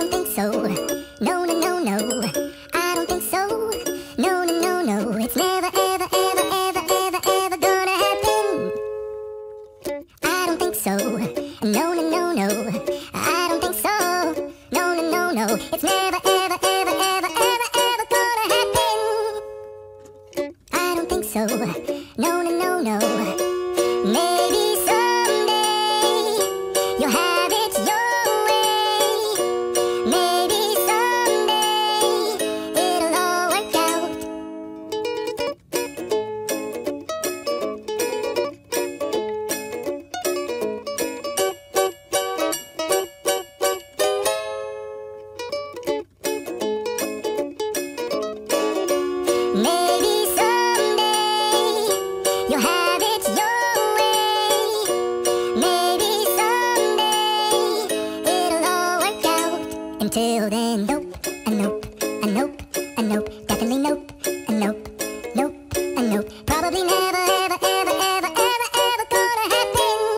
don't think so. No, no, no, no. I don't think so. No, no, no, no. It's never, ever, ever, ever, ever, ever gonna happen. I don't think so. No, no, no, no. I don't think so. No, no, no, no. It's never, ever, ever, ever, ever, ever gonna happen. I don't think so. No, no, no, no. Maybe someday you'll have it your way. Maybe someday it'll all work out. Maybe someday you'll have it your way. Maybe someday it'll all work out. Until then, nope, a nope, a nope, a nope, definitely nope, a nope, nope, a nope.